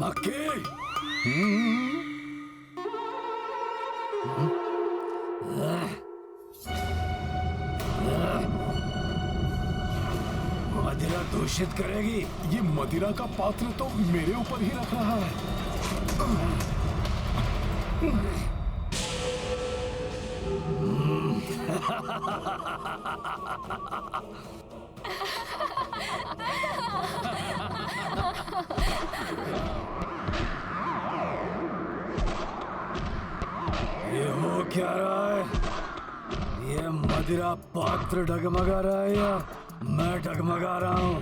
मक्के। मदिरा दूषित करेगी। ये मदिरा का पात्र तो मेरे ऊपर ही रख रहा है। ये हो क्या रहा है? ये मदिरा पात्र डगमगा रहा है या मैं डगमगा रहा हूँ?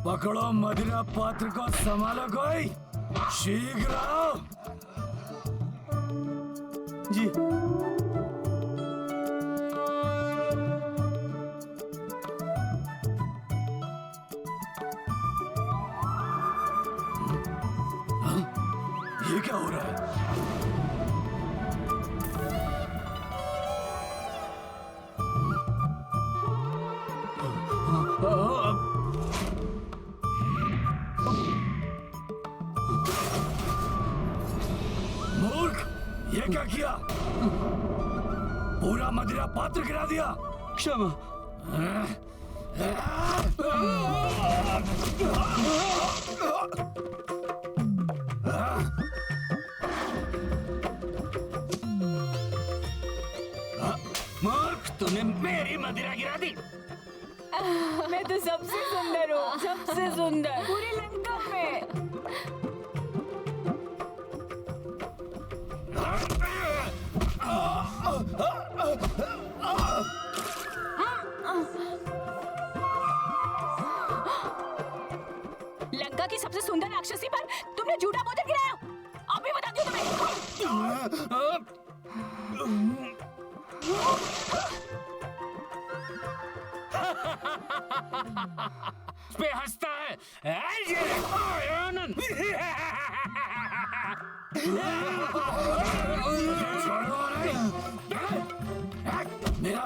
पकड़ो मदिरा पात्र को, संभालो कोई, शीघ्र आओ। जी। ये क्या हो रहा है? मूर्ख, ये क्या किया? पूरा मदिरा पात्र गिरा दिया। क्षमा। मूर्ख, तूने मेरी मदिरा गिरा दी। मैं तो सबसे सुंदर हूँ, सबसे सुंदर पूरी लंका में। लंका की सबसे सुंदर राक्षसी पर तुमने झूठा भोजन गिराया। अभी बताती हूँ तुम्हें। पे हंसता है। आनंद। मेरा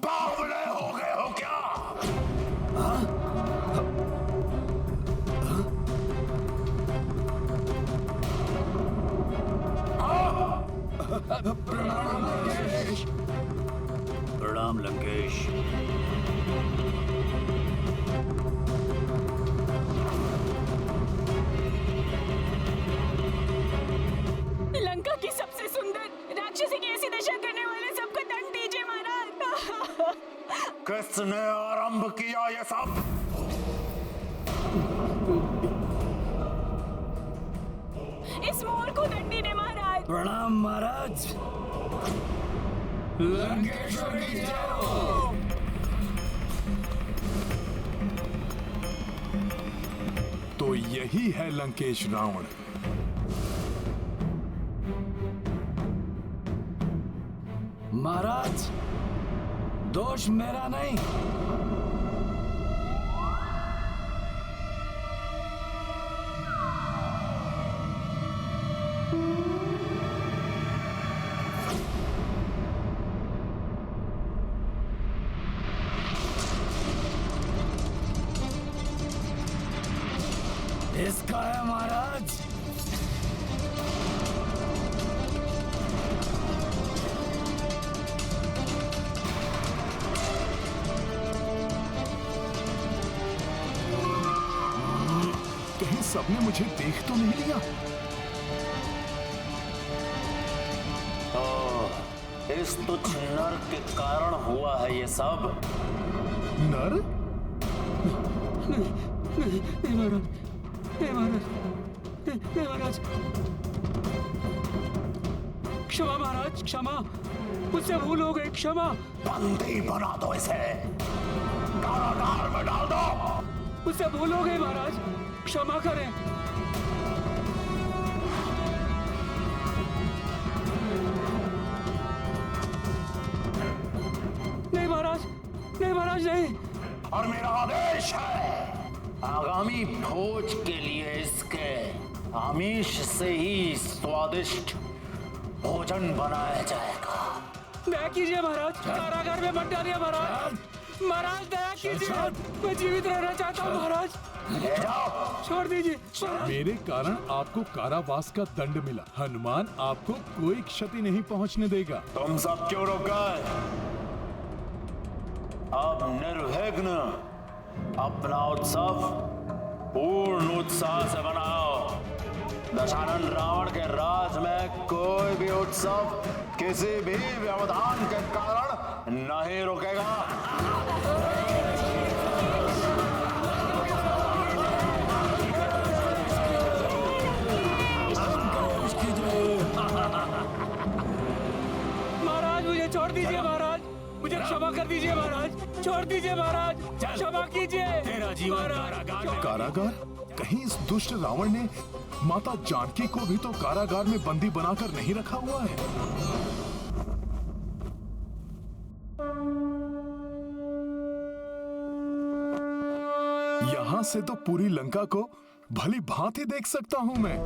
बावले हो गए हो क्या? प्रणाम लंकेश। लंका की सबसे सुंदर राक्षसी की ऐसी दशा करने वाले सबको दंड दीजिए महाराज। किसने आरंभ किया ये सब? इस मोर को दंडी ने महाराज। प्रणाम महाराज। लंकेश्वर की जय हो। तो यही है लंकेश रावण। महाराज, दोष मेरा नहीं। इसका है महाराज। कहीं सबने मुझे देख तो नहीं लिया? इस तुच्छ नर के कारण हुआ है ये सब। नर? नहीं महाराज, नहीं महाराज, नहीं महाराज। क्षमा महाराज, क्षमा। मुझसे भूल हो गई, क्षमा। बंदी बना दो इसे, कारागार में डाल दो। मुझसे भूल हो गई महाराज, क्षमा करें। नहीं महाराज, नहीं महाराज, नहीं। और मेरा आदेश है आगामी भोज के लिए इसके आमिष से ही स्वादिष्ट भोजन बनाया जाएगा। दया कीजिए महाराज, कारागार में मत डालिए महाराज। महाराज दया कीजिए, मैं जीवित रहना चाहता हूँ महाराज। ले जाओ। छोड़ दीजिए। मेरे कारण आपको कारावास का दंड मिला। हनुमान आपको कोई क्षति नहीं पहुंचने देगा। तुम सब क्यों रुक गए? अब निर्विघ्न अपना उत्सव पूर्ण उत्साह से बनाओ। दशानन रावण के राज में कोई भी उत्सव किसी भी व्यवधान के कारण नहीं रुकेगा। महाराज मुझे छोड़ दीजिए महाराज, मुझे क्षमा कर दीजिए महाराज, छोड़ दीजिए महाराज, क्षमा कीजिए। तेरा जीवन कारागार में। कारागार? कहीं इस दुष्ट रावण ने माता जानकी को भी तो कारागार में बंदी बनाकर नहीं रखा हुआ है। यहां से तो पूरी लंका को भली भांति देख सकता हूं मैं।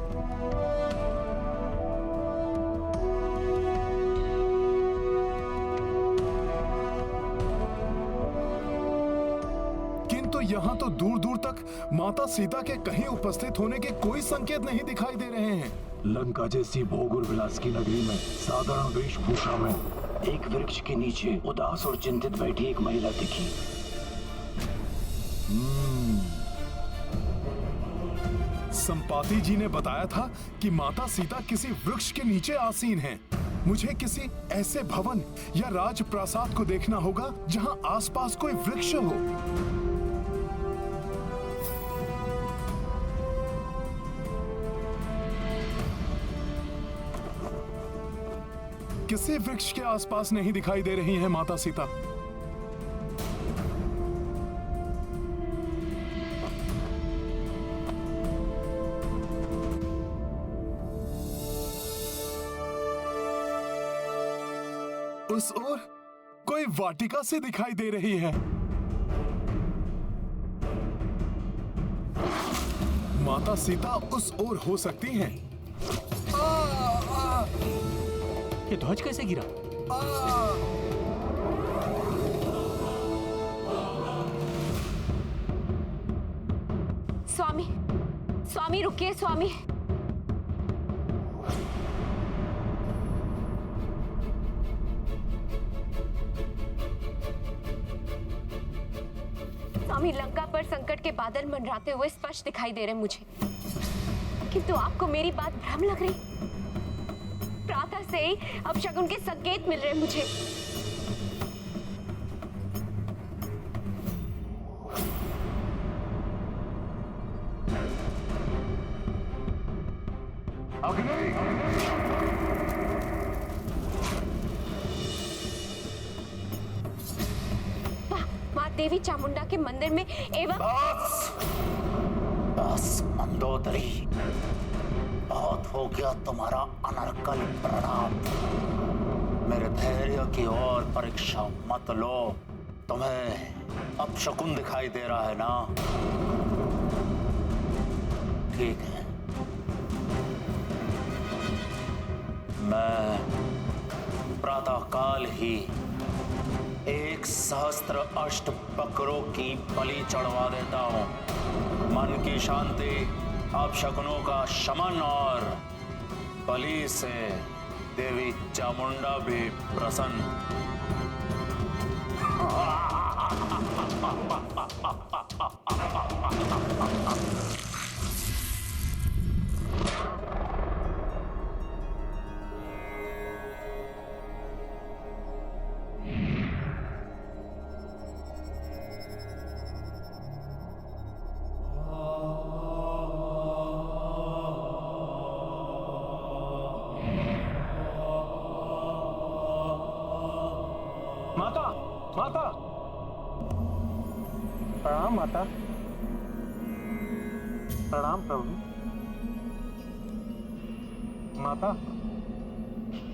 किंतु यहाँ तो दूर दूर तक माता सीता के कहीं उपस्थित होने के कोई संकेत नहीं दिखाई दे रहे हैं। लंका जैसी भोग और विलास की नगरी में साधारण वेशभूषा में एक वृक्ष के नीचे उदास और चिंतित बैठी एक महिला दिखी। संपाति जी ने बताया था कि माता सीता किसी वृक्ष के नीचे आसीन हैं। मुझे किसी ऐसे भवन या राजप्रासाद को देखना होगा जहां आसपास कोई वृक्ष हो। किसी वृक्ष के आसपास नहीं दिखाई दे रही हैं माता सीता। उस ओर कोई वाटिका से दिखाई दे रही है। माता सीता उस ओर हो सकती हैं। ये ध्वज कैसे गिरा? स्वामी, स्वामी रुकिए स्वामी। स्वामी, लंका पर संकट के बादल मंडराते हुए स्पष्ट दिखाई दे रहे मुझे, किंतु आपको मेरी बात भ्रम लग रही। प्रातः से ही अपशकुन के संकेत मिल रहे मुझे। मां देवी चामुंडा के मंदिर में एवं बस मंदोदरी, बहुत हो गया तुम्हारा अनर्गल प्रणाम। मेरे धैर्य की और परीक्षा मत लो। तुम्हें अपशकुन दिखाई दे रहा है ना? ठीक है, मैं प्रातःकाल ही 1,000 अष्ट बकरों की बलि चढ़वा देता हूं। मन की शांति, अपशकुनों का शमन और बलि से देवी चामुंडा भी प्रसन्न। माता, माता, प्रणाम माता। प्रणाम प्रभु। माता,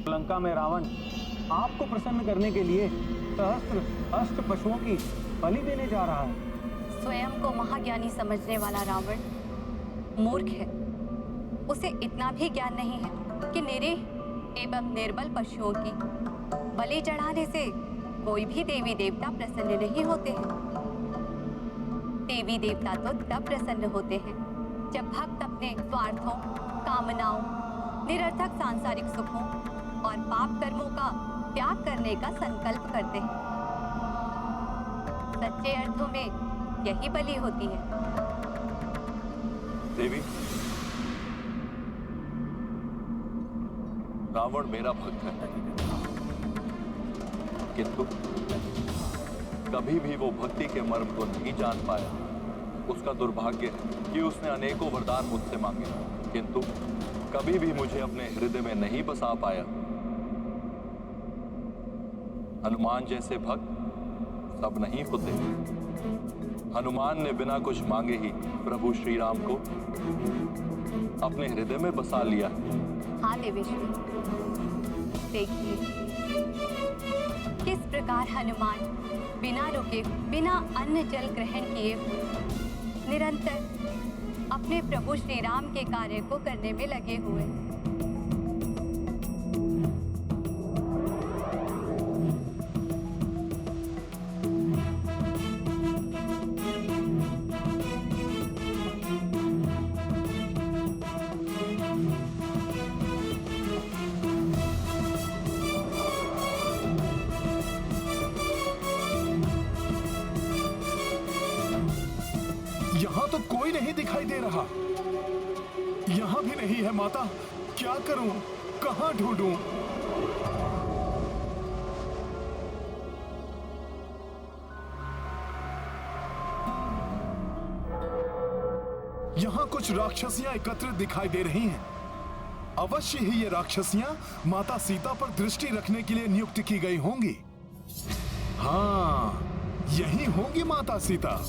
लंका में रावण आपको प्रसन्न करने के लिए सहस्त्र अष्ट पशुओं की बलि देने जा रहा है। स्वयं को महाज्ञानी समझने वाला रावण मूर्ख है। उसे इतना भी ज्ञान नहीं है कि निरीह एवं निर्बल पशुओं की बलि चढ़ाने से कोई भी देवी देवता प्रसन्न नहीं होते हैं। देवी देवता तो तब प्रसन्न होते हैं जब भक्त अपने स्वार्थों, कामनाओं, निरर्थक सांसारिक सुखों और पाप कर्मों का त्याग करने का संकल्प करते हैं। सच्चे अर्थों में यही बलि होती है। देवी, रावण मेरा भक्त है, किंतु कभी भी वो भक्ति के मर्म को नहीं जान पाया। उसका दुर्भाग्य है कि उसने अनेकों वरदान मुझसे मांगे, किंतु कभी भी मुझे अपने हृदय में नहीं बसा पाया। हनुमान जैसे भक्त सब नहीं होते। हनुमान ने बिना कुछ मांगे ही प्रभु श्री राम को अपने हृदय में बसा लिया। हाँ देवेश्वरी, देखिए किस प्रकार हनुमान बिना रुके, बिना अन्न जल ग्रहण किए निरंतर अपने प्रभु श्री राम के कार्य को करने में लगे हुए। यहाँ तो कोई नहीं दिखाई दे रहा। यहाँ भी नहीं है माता। क्या करूं? कहाँ ढूंढूं? यहाँ कुछ राक्षसियां एकत्रित दिखाई दे रही हैं। अवश्य ही ये राक्षसियां माता सीता पर दृष्टि रखने के लिए नियुक्त की गई होंगी। हाँ, यही होंगी माता सीता।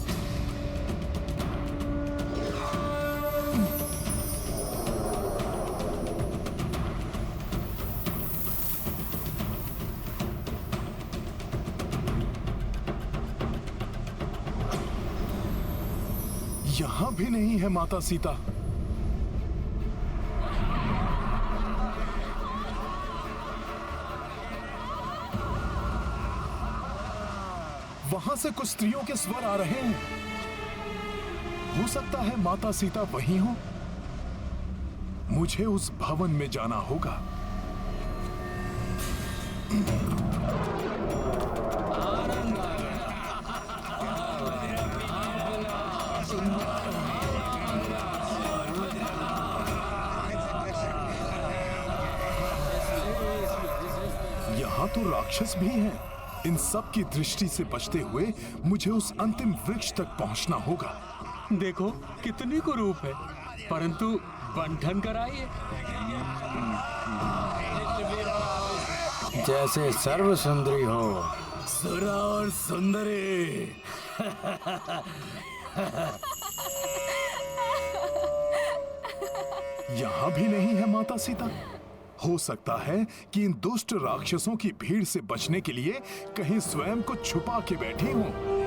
यहां भी नहीं है माता सीता। वहां से कुछ स्त्रियों के स्वर आ रहे हैं। हो सकता है माता सीता वहीं हो। मुझे उस भवन में जाना होगा। यहाँ तो राक्षस भी हैं। इन सब की दृष्टि से बचते हुए मुझे उस अंतिम वृक्ष तक पहुंचना होगा। देखो कितनी कुरूप है, परंतु बंधन कराइए। जैसे सर्व सुंदरी हो, सुरा और सुंदरी। यहाँ भी नहीं है माता सीता। हो सकता है कि इन दुष्ट राक्षसों की भीड़ से बचने के लिए कहीं स्वयं को छुपा के बैठी हूं।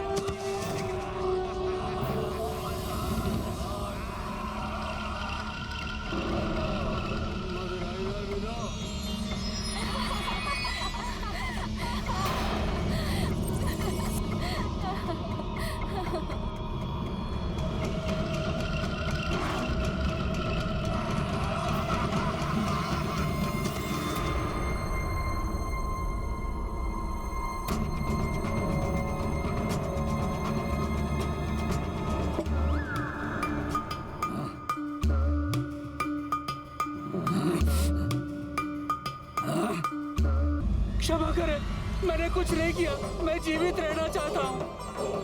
क्षमा करें, मैंने कुछ नहीं किया। मैं जीवित रहना चाहता हूँ।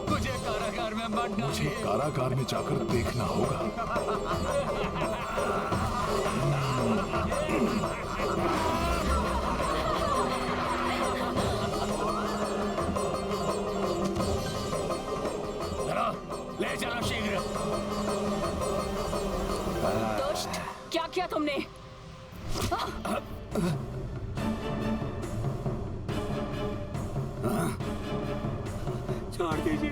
मुझे कारागार में मत मुझे डालिए। कारागार में जाकर देखना होगा। ले चलो शीघ्र। दुष्ट, क्या किया तुमने? छोड़ दीजिए,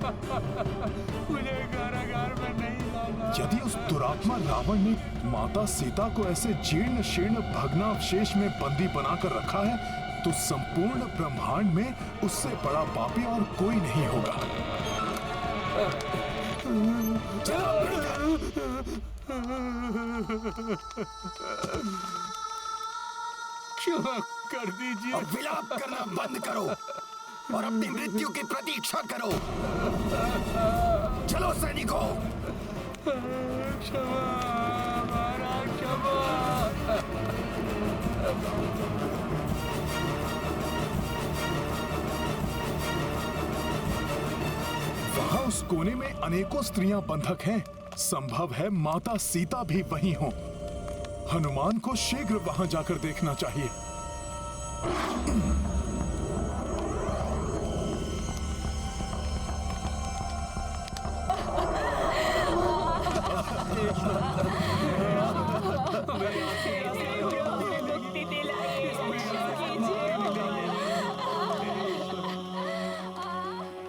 मुझे कारागार में नहीं जाना। यदि उस दुरात्मा रावण ने माता सीता को ऐसे जीर्ण शीर्ण भग्नावशेष में बंदी बनाकर रखा है, तो संपूर्ण ब्रह्मांड में उससे बड़ा पापी और कोई नहीं होगा। क्षमा कर दीजिए। और विलाप करना बंद करो और अपनी मृत्यु की प्रतीक्षा करो। चलो सैनिकों। क्षमा महाराज, क्षमा। वहां उस कोने में अनेकों स्त्रियां बंधक हैं। संभव है माता सीता भी वहीं हो। हनुमान को शीघ्र वहां जाकर देखना चाहिए।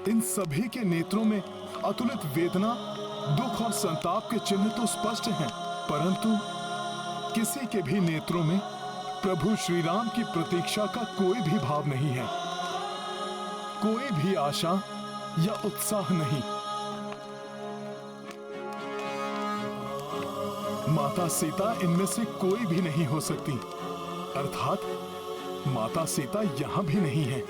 इन सभी के नेत्रों में अतुलित वेदना, दुख और संताप के चिन्ह तो स्पष्ट हैं, परंतु किसी के भी नेत्रों में प्रभु श्री राम की प्रतीक्षा का कोई भी भाव नहीं है। कोई भी आशा या उत्साह नहीं। माता सीता इनमें से कोई भी नहीं हो सकती, अर्थात माता सीता यहां भी नहीं है।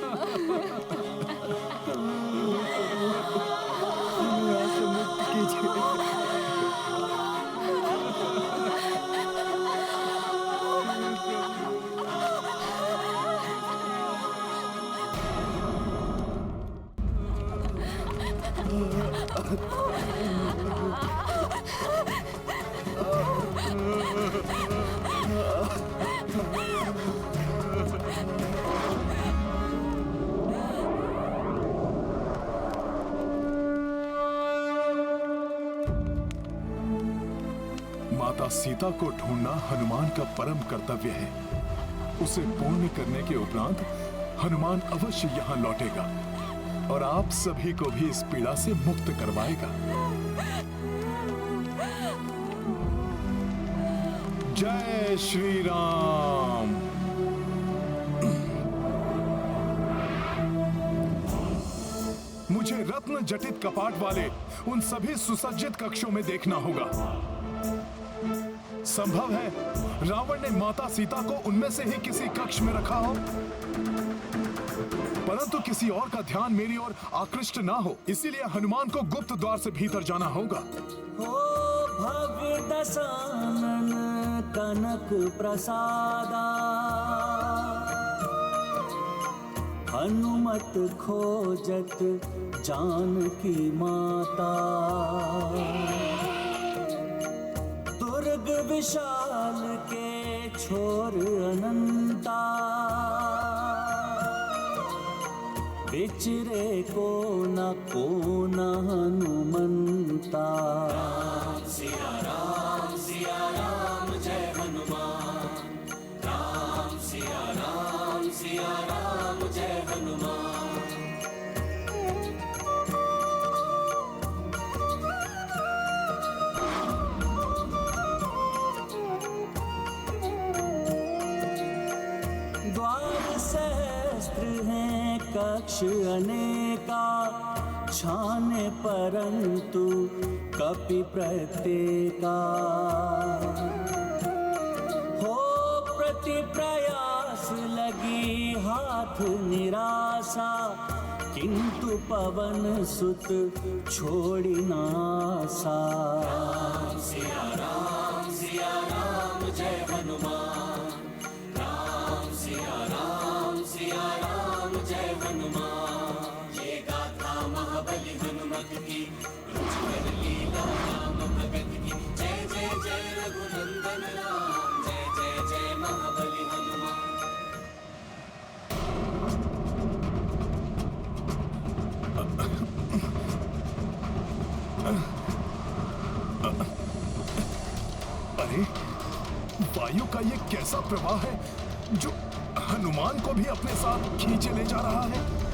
माता सीता को ढूंढना हनुमान का परम कर्तव्य है। उसे पूर्ण करने के उपरांत हनुमान अवश्य यहाँ लौटेगा और आप सभी को भी इस पीड़ा से मुक्त करवाएगा। जय श्री राम। मुझे रत्न जटित कपाट वाले उन सभी सुसज्जित कक्षों में देखना होगा। संभव है रावण ने माता सीता को उनमें से ही किसी कक्ष में रखा हो, परंतु किसी और का ध्यान मेरी ओर आकृष्ट ना हो, इसीलिए हनुमान को गुप्त द्वार से भीतर जाना होगा। हो भव्य दशानन कनक प्रसादा, हनुमत खोजत जानकी माता। दुर्ग विशाल के छोर अनंता, विचरे को न हनुमंता। सिया राम जय हनुमान। राम सिया राम जय हनुमान। द्वार सहस्त्र हैं कक्ष अनेका, छाने परंतु कपि प्रत्येका। हो प्रति प्रयास लगी हाथ निराशा, किंतु पवन सुत छोड़ी नासा। सिया राम जय हनुमान। राम सिया राम जय हनुमान। ये गाथा महाबली हनुमत की, रुचिकर लीला राम भगत की। जय जय जय रघुनंदन राम, जय जय जय महाबली हनुमान। अरे वायु का ये कैसा प्रवाह है जो हनुमान को भी अपने साथ खींचे ले जा रहा है।